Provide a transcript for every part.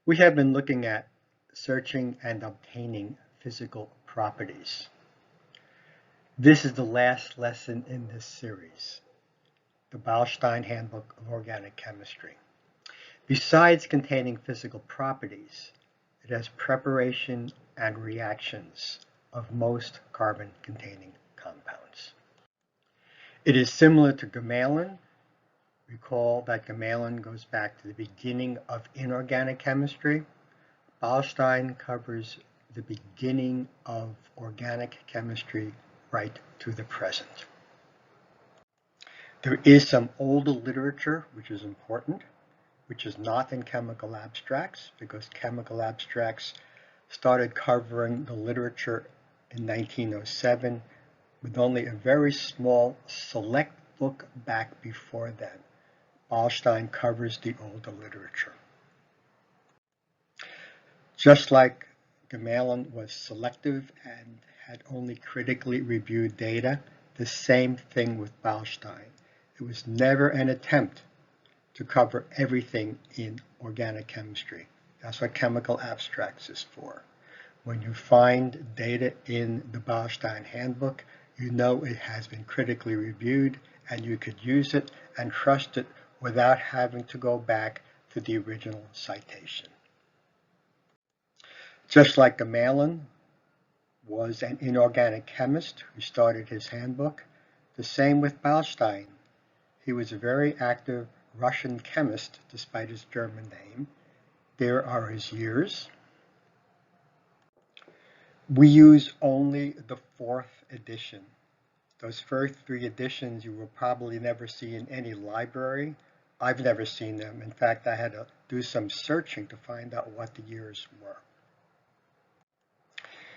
We have been looking at searching and obtaining physical properties. This is the last lesson in this series, the Beilstein Handbook of Organic Chemistry. Besides containing physical properties, it has preparation and reactions of most carbon-containing compounds. It is similar to Gemalan. Recall that Gemalan goes back to the beginning of inorganic chemistry. Beilstein covers the beginning of organic chemistry right to the present. There is some older literature which is important, which is not in chemical abstracts, because chemical abstracts started covering the literature in 1907 with only a very small select book back before then. Beilstein covers the older literature. Just like Gemalan was selective and had only critically reviewed data, the same thing with Beilstein. It was never an attempt to cover everything in organic chemistry. That's what chemical abstracts is for. When you find data in the Beilstein Handbook, you know it has been critically reviewed and you could use it and trust it without having to go back to the original citation. Just like Gemalan was an inorganic chemist who started his handbook, the same with Beilstein. He was a very active Russian chemist despite his German name. There are his years. We use only the 4th edition. Those first 3 editions you will probably never see in any library. I've never seen them. In fact, I had to do some searching to find out what the years were.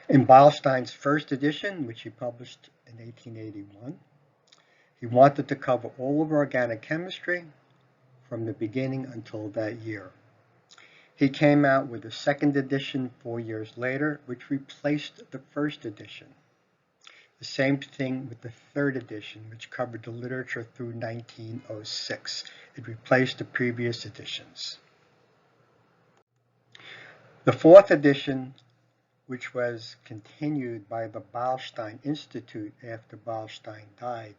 In Beilstein's first edition, which he published in 1881, he wanted to cover all of organic chemistry from the beginning until that year. He came out with a second edition 4 years later, which replaced the first edition. The same thing with the third edition, which covered the literature through 1906. It replaced the previous editions. The 4th edition, which was continued by the Beilstein Institute after Beilstein died,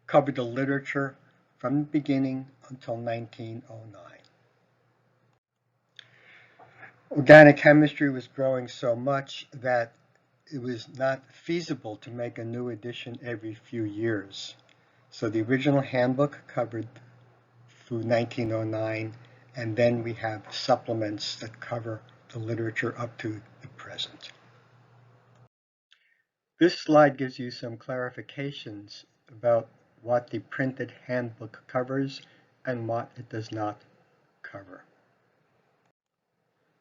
covered the literature from the beginning until 1909. Organic chemistry was growing so much that it was not feasible to make a new edition every few years. So the original handbook covered through 1909, and then we have supplements that cover the literature up to the present. This slide gives you some clarifications about what the printed handbook covers and what it does not cover.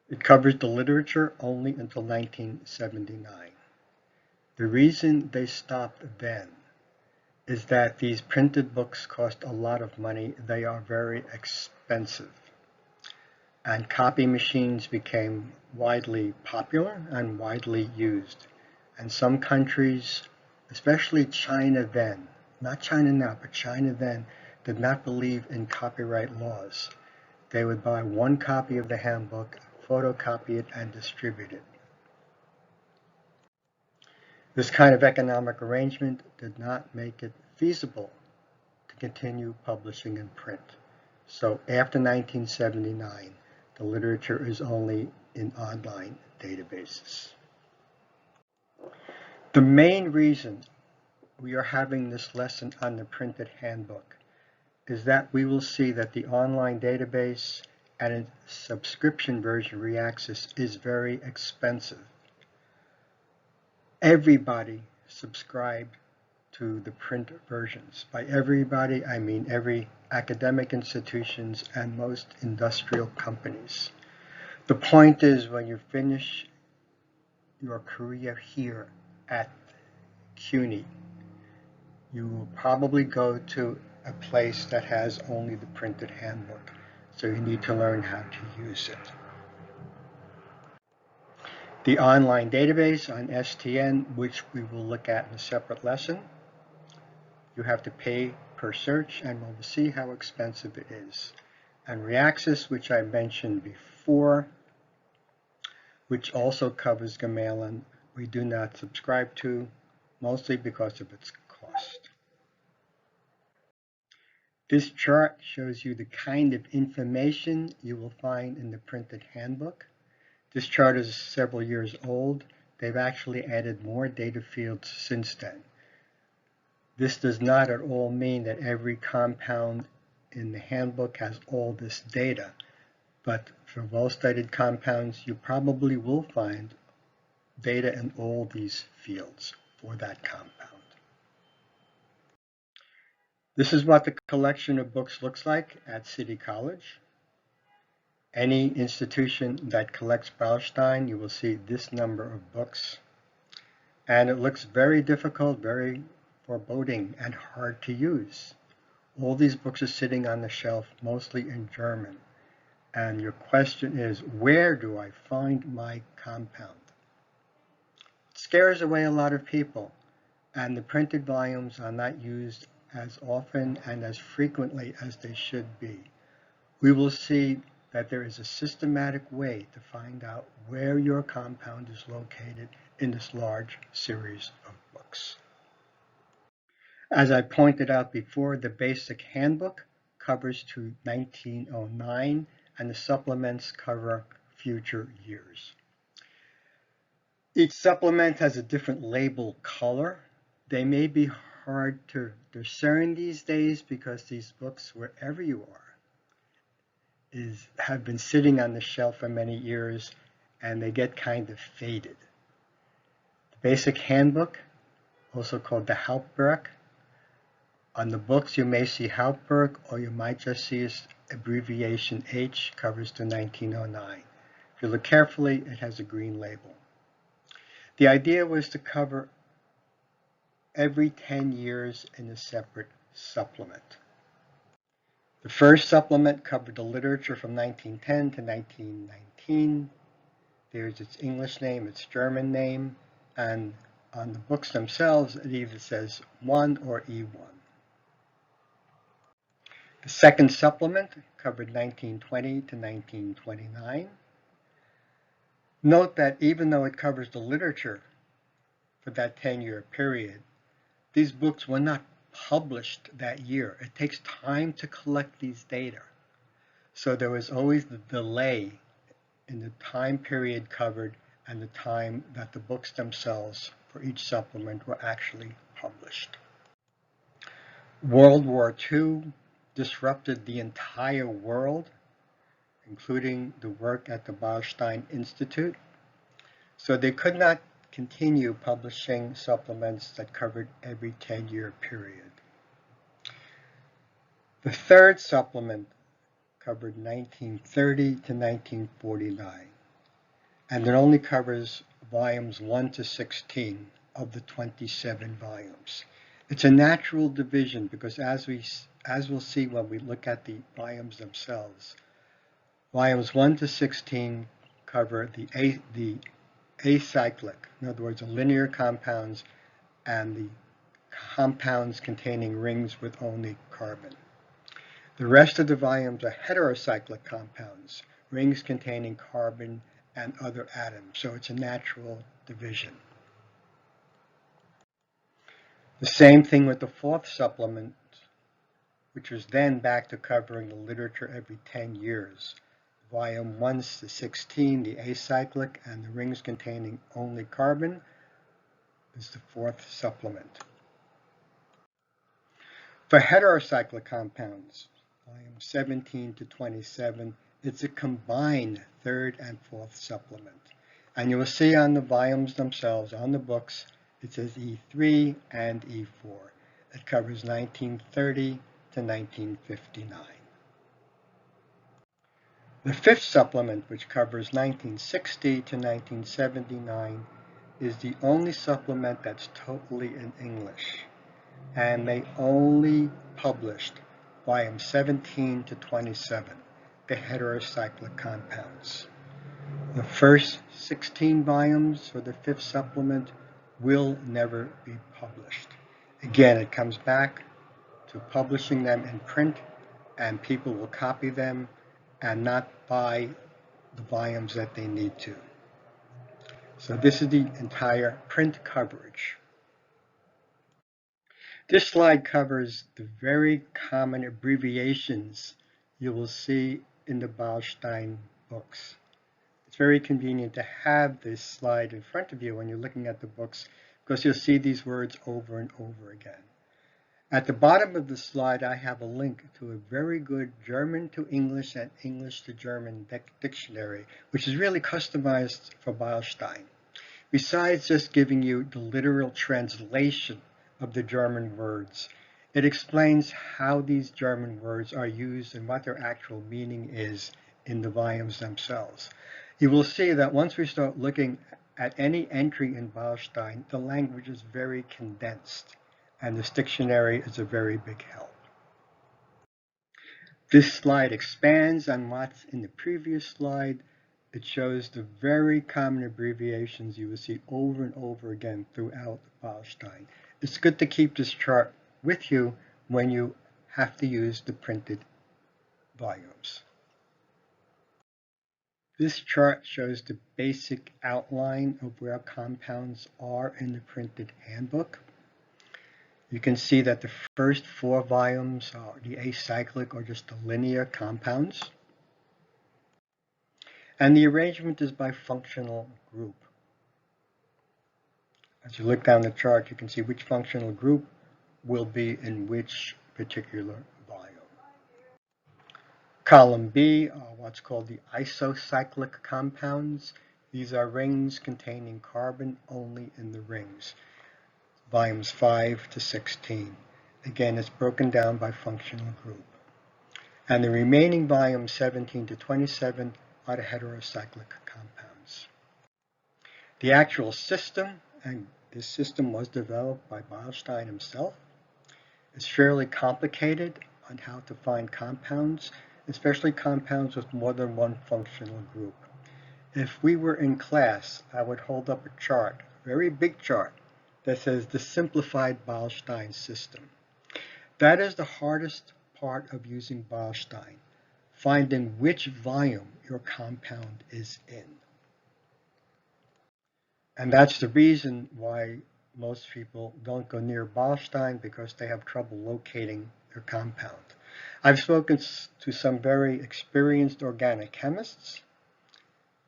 It covers the literature only until 1979. The reason they stopped then is that these printed books cost a lot of money. They are very expensive. And copy machines became widely popular and widely used. And some countries, especially China then, not China now, but China then, did not believe in copyright laws. They would buy one copy of the handbook, photocopy it, and distribute it. This kind of economic arrangement did not make it feasible to continue publishing in print. So after 1979, the literature is only in online databases. The main reason we are having this lesson on the printed handbook is that we will see that the online database and its subscription version Reaxis is very expensive. Everybody subscribed to the print versions. By everybody, I mean every academic institutions and most industrial companies. The point is, when you finish your career here at CUNY, you will probably go to a place that has only the printed handbook. So you need to learn how to use it. The online database on STN, which we will look at in a separate lesson, you have to pay per search, and we'll see how expensive it is. and Reaxis, which I mentioned before, which also covers Gamalan, we do not subscribe to, mostly because of its cost. This chart shows you the kind of information you will find in the printed handbook. This chart is several years old. They've actually added more data fields since then. This does not at all mean that every compound in the handbook has all this data, but for well-studied compounds, you probably will find data in all these fields for that compound. This is what the collection of books looks like at City College. Any institution that collects Beilstein, you will see this number of books. And it looks very difficult, very foreboding, and hard to use. All these books are sitting on the shelf, mostly in German. And your question is, where do I find my compound? It scares away a lot of people, and the printed volumes are not used as often and as frequently as they should be. We will see that there is a systematic way to find out where your compound is located in this large series of books. As I pointed out before, the basic handbook covers to 1909, and the supplements cover future years. Each supplement has a different label color. They may be hard to discern these days because these books, wherever you are, have been sitting on the shelf for many years, and they get kind of faded. The basic handbook, also called the Handbook. On the books, you may see Handbook, or you might just see its abbreviation H, covers to 1909. If you look carefully, it has a green label. The idea was to cover every 10 years in a separate supplement. The first supplement covered the literature from 1910 to 1919. There's its English name, its German name, and on the books themselves, it either says 1 or E1. The second supplement covered 1920 to 1929. Note that even though it covers the literature for that 10-year period, these books were not published that year. It takes time to collect these data. So there was always the delay in the time period covered and the time that the books themselves for each supplement were actually published. World War II disrupted the entire world, including the work at the Beilstein Institute. So they could not continue publishing supplements that covered every 10-year period. The third supplement covered 1930 to 1949, and it only covers volumes 1 to 16 of the 27 volumes. It's a natural division because as we'll see when we look at the volumes themselves, volumes 1 to 16 cover the acyclic, in other words, the linear compounds, and the compounds containing rings with only carbon. The rest of the volumes are heterocyclic compounds, rings containing carbon and other atoms, so it's a natural division. The same thing with the fourth supplement, which was then back to covering the literature every 10 years. Volume 1 to 16, the acyclic, and the rings containing only carbon is the fourth supplement. For heterocyclic compounds, volume 17 to 27, it's a combined third and fourth supplement. And you will see on the volumes themselves, on the books, it says E3 and E4. It covers 1930 to 1959. The fifth supplement, which covers 1960 to 1979, is the only supplement that's totally in English, and they only published volumes 17 to 27, the heterocyclic compounds. The first 16 volumes for the fifth supplement will never be published. Again, it comes back to publishing them in print and people will copy them and not buy the volumes that they need to. So this is the entire print coverage. This slide covers the very common abbreviations you will see in the Beilstein books. It's very convenient to have this slide in front of you when you're looking at the books because you'll see these words over and over again. At the bottom of the slide, I have a link to a very good German to English and English to German dictionary, which is really customized for Beilstein. Besides just giving you the literal translation of the German words, it explains how these German words are used and what their actual meaning is in the volumes themselves. You will see that once we start looking at any entry in Beilstein, the language is very condensed, and this dictionary is a very big help. This slide expands on what's in the previous slide. It shows the very common abbreviations you will see over and over again throughout Beilstein. It's good to keep this chart with you when you have to use the printed volumes. This chart shows the basic outline of where compounds are in the printed handbook. You can see that the first 4 volumes are the acyclic or just the linear compounds. And the arrangement is by functional group. As you look down the chart, you can see which functional group will be in which particular volume. Column B are what's called the isocyclic compounds. These are rings containing carbon only in the rings. Volumes 5 to 16. Again, it's broken down by functional group. And the remaining volumes 17 to 27 are the heterocyclic compounds. The actual system, and this system was developed by Beilstein himself, is fairly complicated on how to find compounds, especially compounds with more than one functional group. If we were in class, I would hold up a chart, a very big chart, that says the simplified Beilstein system. That is the hardest part of using Beilstein, finding which volume your compound is in. And that's the reason why most people don't go near Beilstein, because they have trouble locating their compound. I've spoken to some very experienced organic chemists,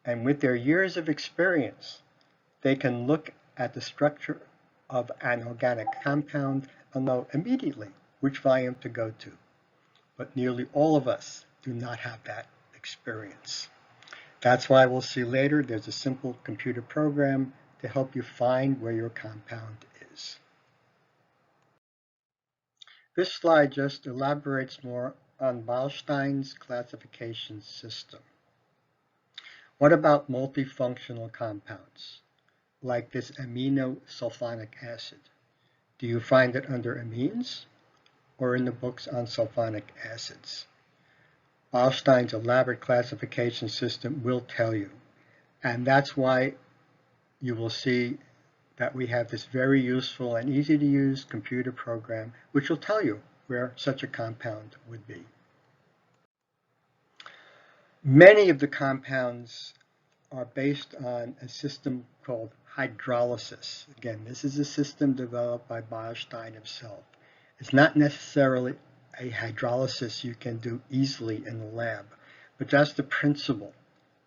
and with their years of experience, they can look at the structure of an organic compound and know immediately which volume to go to. But nearly all of us do not have that experience. That's why we'll see later there's a simple computer program to help you find where your compound is. This slide just elaborates more on Beilstein's classification system. What about multifunctional compounds, like this aminosulfonic acid? Do you find it under amines or in the books on sulfonic acids? Beilstein's elaborate classification system will tell you, and that's why you will see that we have this very useful and easy to use computer program which will tell you where such a compound would be. Many of the compounds are based on a system called hydrolysis. Again, this is a system developed by Beilstein himself. It's not necessarily a hydrolysis you can do easily in the lab, but that's the principle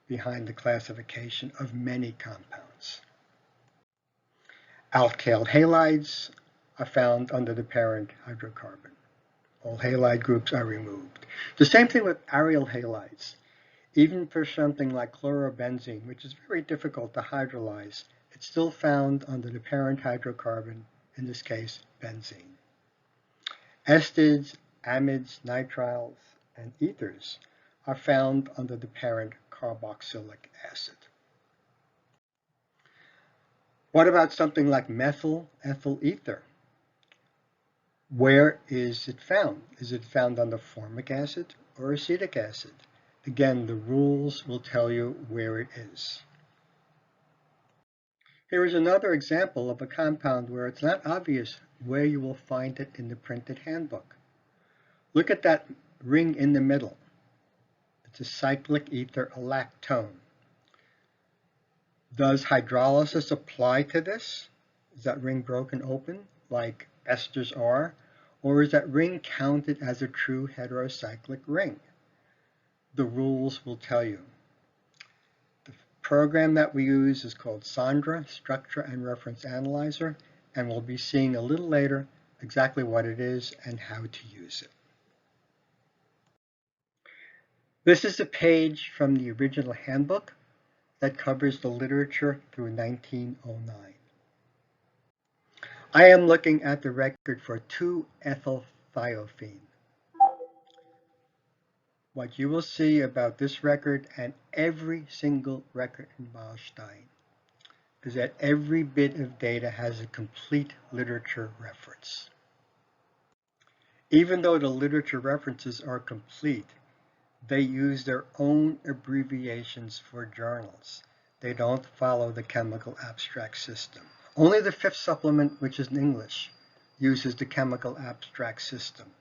behind the classification of many compounds. Alkyl halides are found under the parent hydrocarbon. All halide groups are removed. The same thing with aryl halides. Even for something like chlorobenzene, which is very difficult to hydrolyze, it's still found under the parent hydrocarbon, in this case, benzene. Estids, amides, nitriles, and ethers are found under the parent carboxylic acid. What about something like methyl ethyl ether? Where is it found? Is it found under formic acid or acetic acid? Again, the rules will tell you where it is. Here is another example of a compound where it's not obvious where you will find it in the printed handbook. Look at that ring in the middle. It's a cyclic ether lactone. Does hydrolysis apply to this? Is that ring broken open like esters are? Or is that ring counted as a true heterocyclic ring? The rules will tell you. The program that we use is called Sandra, Structure and Reference Analyzer, and we'll be seeing a little later exactly what it is and how to use it. This is a page from the original handbook that covers the literature through 1909. I am looking at the record for 2-ethylthiophene. What you will see about this record and every single record in Beilstein is that every bit of data has a complete literature reference. Even though the literature references are complete, they use their own abbreviations for journals. They don't follow the chemical abstract system. Only the 5th supplement, which is in English, uses the chemical abstract system.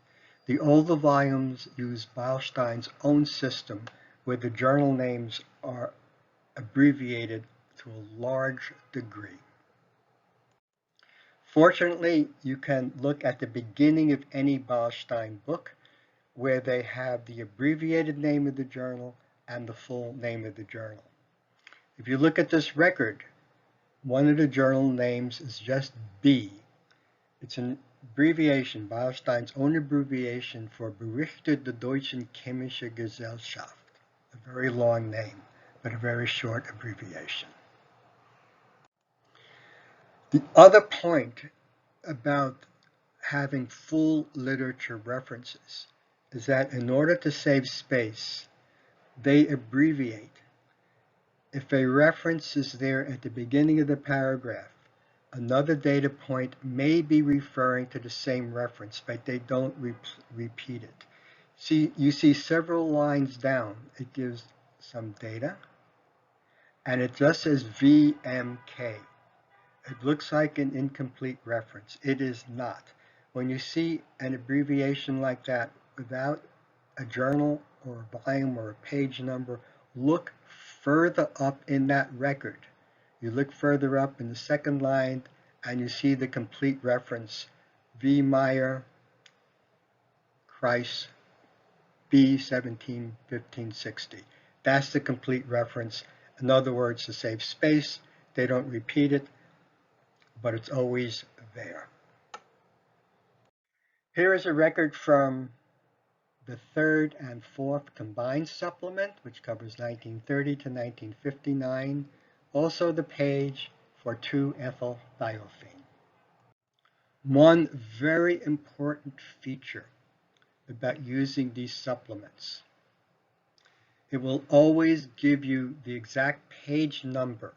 The older volumes use Beilstein's own system, where the journal names are abbreviated to a large degree. Fortunately, you can look at the beginning of any Beilstein book, where they have the abbreviated name of the journal and the full name of the journal. If you look at this record, one of the journal names is just B. It's an abbreviation, Beilstein's own abbreviation for Berichte der Deutschen Chemische Gesellschaft. A very long name, but a very short abbreviation. The other point about having full literature references is that in order to save space, they abbreviate. If a reference is there at the beginning of the paragraph, another data point may be referring to the same reference, but they don't repeat it. You see several lines down, it gives some data, and it just says VMK. It looks like an incomplete reference. It is not. When you see an abbreviation like that without a journal or a volume or a page number, look further up in that record. You look further up in the second line and you see the complete reference, V. Meyer, Kreis, B. 171560. That's the complete reference. In other words, to save space, they don't repeat it, but it's always there. Here is a record from the 3rd and 4th combined supplement, which covers 1930 to 1959. Also the page for 2-ethylthiophene. One very important feature about using these supplements: it will always give you the exact page number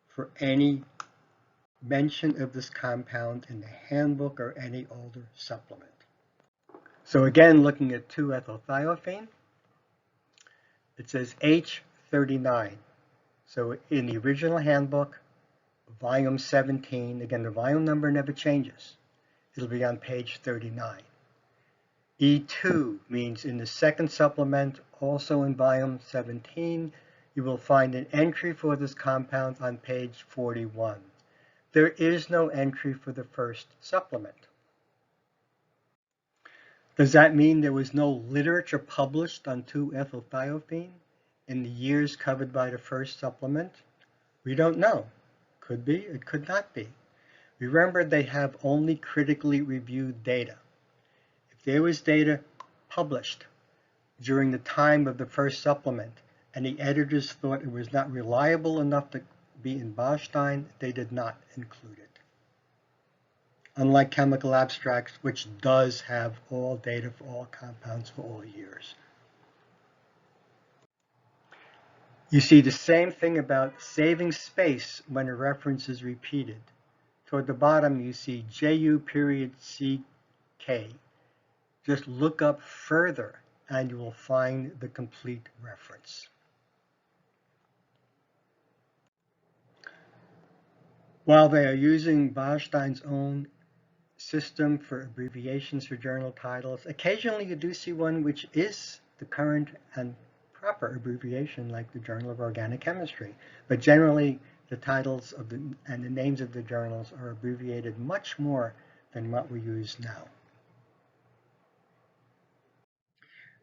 for any mention of this compound in the handbook or any older supplement. So again, looking at 2-ethylthiophene, it says H39. So in the original handbook, volume 17, again, the volume number never changes. It'll be on page 39. E2 means in the second supplement, also in volume 17, you will find an entry for this compound on page 41. There is no entry for the first supplement. Does that mean there was no literature published on 2-ethylthiophene in the years covered by the first supplement? We don't know. Could be, it could not be. Remember, they have only critically reviewed data. If there was data published during the time of the first supplement and the editors thought it was not reliable enough to be in Beilstein, they did not include it. Unlike chemical abstracts, which does have all data for all compounds for all years. You see the same thing about saving space when a reference is repeated. Toward the bottom, you see JU period CK. Just look up further and you will find the complete reference. While they are using Beilstein's own system for abbreviations for journal titles. Occasionally you do see one which is the current and proper abbreviation, like the Journal of Organic Chemistry, but generally the titles of and the names of the journals are abbreviated much more than what we use now.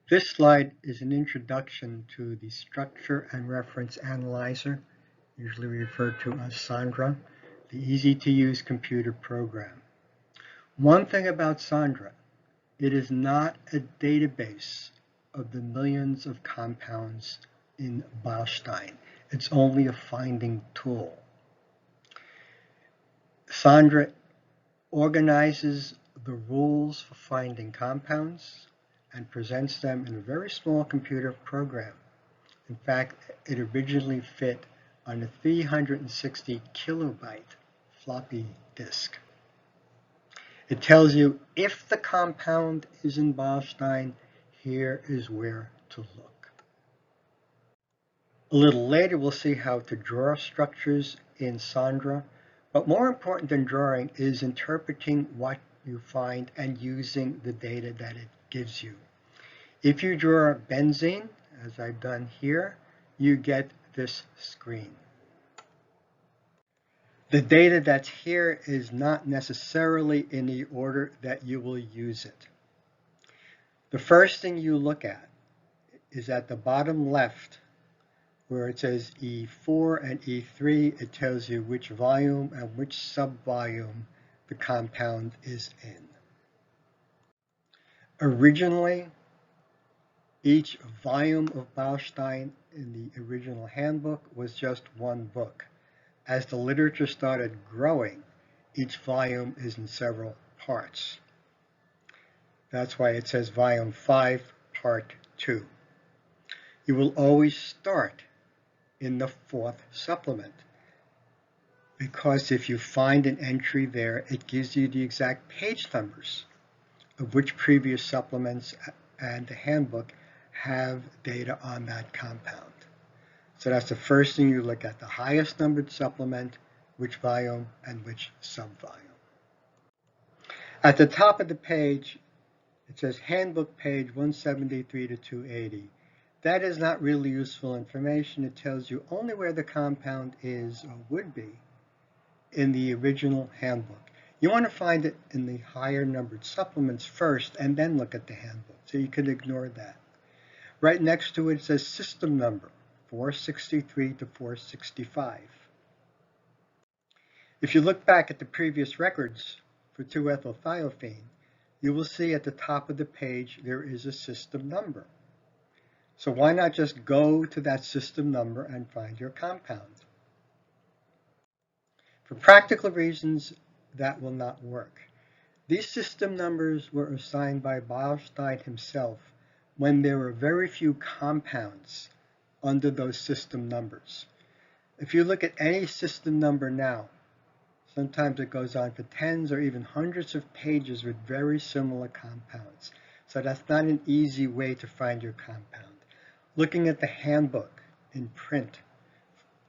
This slide is an introduction to the Structure and Reference Analyzer, usually referred to as Sandra, the easy-to-use computer program. One thing about Sandra, it is not a database of the millions of compounds in Beilstein. It's only a finding tool. Sandra organizes the rules for finding compounds and presents them in a very small computer program. In fact, it originally fit on a 360 kilobyte floppy disk. It tells you if the compound is in Beilstein, here is where to look. A little later, we'll see how to draw structures in Sandra, but more important than drawing is interpreting what you find and using the data that it gives you. If you draw benzene, as I've done here, you get this screen. The data that's here is not necessarily in the order that you will use it. The first thing you look at is at the bottom left, where it says E4 and E3, it tells you which volume and which subvolume the compound is in. Originally, each volume of Beilstein in the original handbook was just one book. As the literature started growing, each volume is in several parts. That's why it says Volume 5, Part 2. You will always start in the 4th supplement, because if you find an entry there, it gives you the exact page numbers of which previous supplements and the handbook have data on that compound. So that's the first thing you look at, the highest numbered supplement, which volume and which subvolume. At the top of the page, it says Handbook page 173 to 280. That is not really useful information. It tells you only where the compound is or would be in the original handbook. You want to find it in the higher numbered supplements first and then look at the handbook, so you can ignore that. Right next to it says system number, 463 to 465. If you look back at the previous records for 2-ethylthiophene, you will see at the top of the page there is a system number. So why not just go to that system number and find your compound? For practical reasons, that will not work. These system numbers were assigned by Beilstein himself when there were very few compounds under those system numbers. If you look at any system number now, sometimes it goes on for tens or even hundreds of pages with very similar compounds. So that's not an easy way to find your compound. Looking at the handbook in print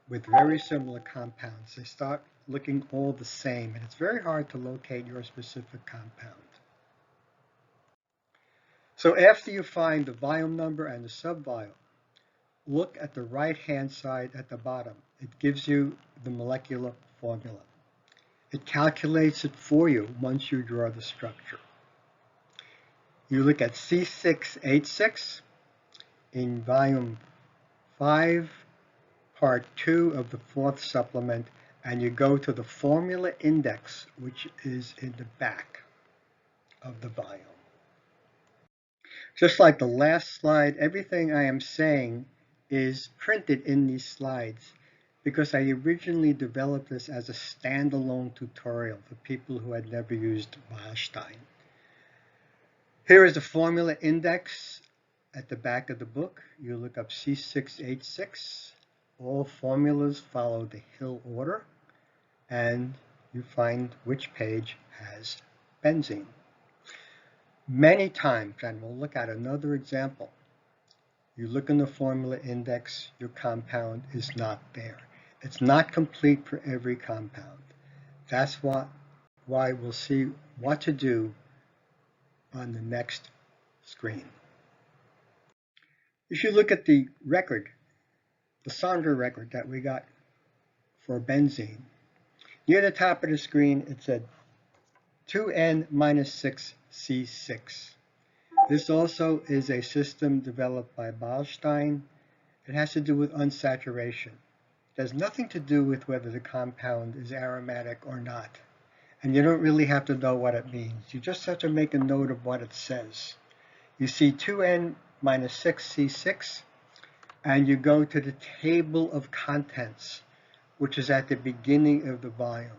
with very similar compounds, they start looking all the same, and it's very hard to locate your specific compound. So after you find the volume number and the subvolume, look at the right-hand side at the bottom. It gives you the molecular formula. It calculates it for you once you draw the structure. You look at C6H6 in volume 5, part 2 of the 4th supplement, and you go to the formula index, which is in the back of the volume. Just like the last slide, everything I am saying is printed in these slides because I originally developed this as a standalone tutorial for people who had never used Beilstein. Here is the formula index at the back of the book. You look up C6H6. All formulas follow the Hill order, and you find which page has benzene. Many times, and we'll look at another example, you look in the formula index, your compound is not there. It's not complete for every compound. That's what why we'll see what to do on the next screen. If you look at the record, the Sandra record that we got for benzene, near the top of the screen it said 2N-6C6. This also is a system developed by Beilstein. It has to do with unsaturation. It has nothing to do with whether the compound is aromatic or not. And you don't really have to know what it means. You just have to make a note of what it says. You see 2N-6C6, and you go to the table of contents, which is at the beginning of the volume.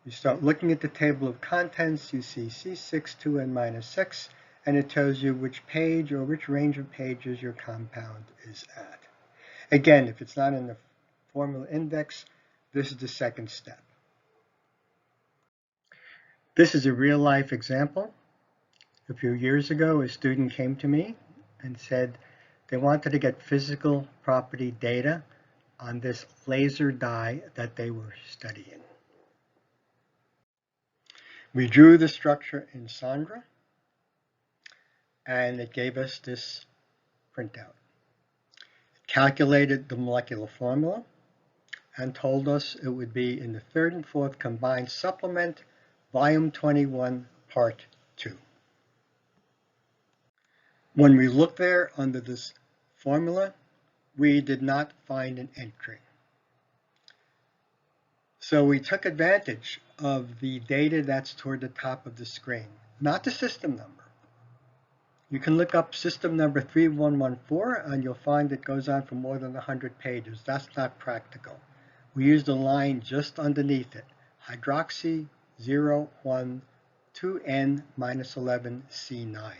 You start looking at the table of contents, you see C6, 2N-6, and it tells you which page or which range of pages your compound is at. Again, if it's not in the formula index, this is the second step. This is a real-life example. A few years ago, a student came to me and said they wanted to get physical property data on this laser dye that they were studying. We drew the structure in Sandra, and it gave us this printout. It calculated the molecular formula and told us it would be in the third and fourth combined supplement, volume 21, part 2. When we looked there under this formula, we did not find an entry. So we took advantage of the data that's toward the top of the screen, not the system number. You can look up system number 3114 and you'll find it goes on for more than 100 pages. That's not practical. We used a line just underneath it, hydroxy 01 2N-11C9.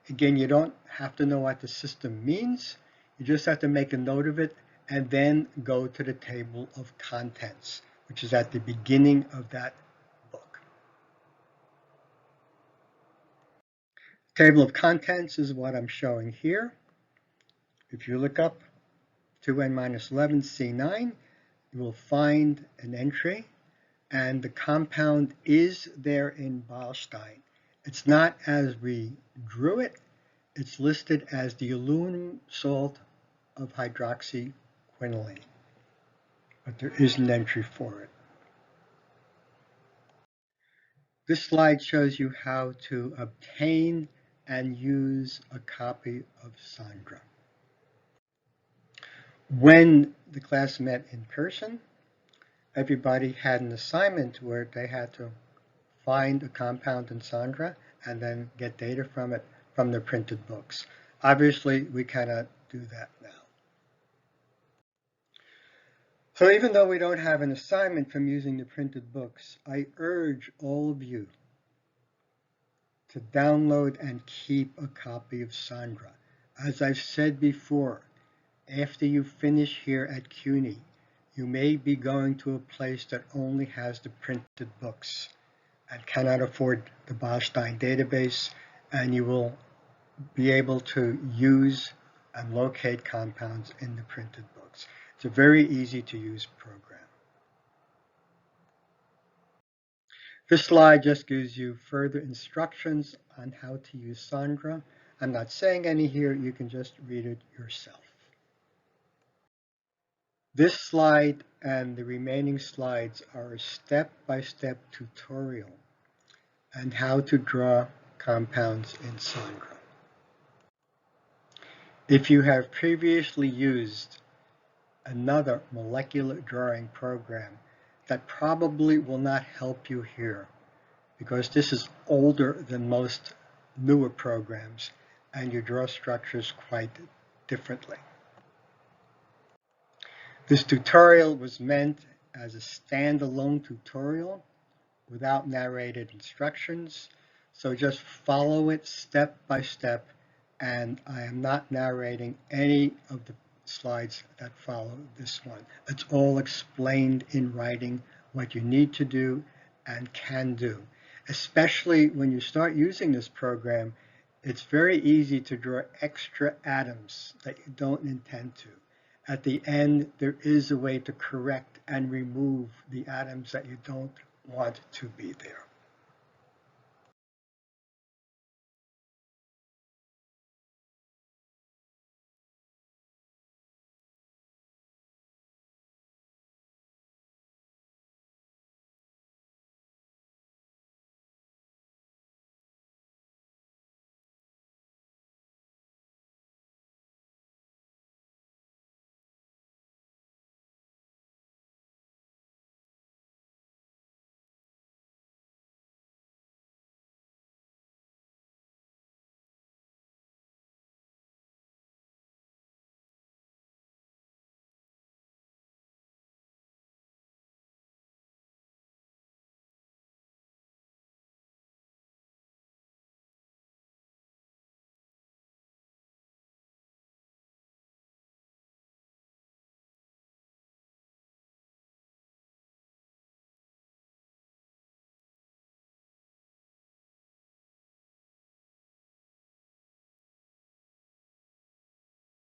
Again, you don't have to know what the system means. You just have to make a note of it and then go to the table of contents, which is at the beginning of that book. Table of contents is what I'm showing here. If you look up 2N-11C9, you will find an entry, and the compound is there in Beilstein. It's not as we drew it. It's listed as the aluminum salt of hydroxyquinoline, but there is an entry for it. This slide shows you how to obtain and use a copy of Sandra. When the class met in person, everybody had an assignment where they had to find a compound in Sandra and then get data from it from the printed books. Obviously, we cannot do that now. So even though we don't have an assignment from using the printed books, I urge all of you to download and keep a copy of Sandra. As I've said before, after you finish here at CUNY, you may be going to a place that only has the printed books and cannot afford the Beilstein database, and you will be able to use and locate compounds in the printed books. It's a very easy to use program. This slide just gives you further instructions on how to use Sandra. I'm not saying any here, you can just read it yourself. This slide and the remaining slides are a step-by-step tutorial on how to draw compounds in Sandra. If you have previously used another molecular drawing program, that probably will not help you here, because this is older than most newer programs and you draw structures quite differently. This tutorial was meant as a standalone tutorial without narrated instructions, so just follow it step by step, and I am not narrating any of the slides that follow this one. It's all explained in writing what you need to do and can do. Especially when you start using this program, it's very easy to draw extra atoms that you don't intend to. At the end, there is a way to correct and remove the atoms that you don't want to be there.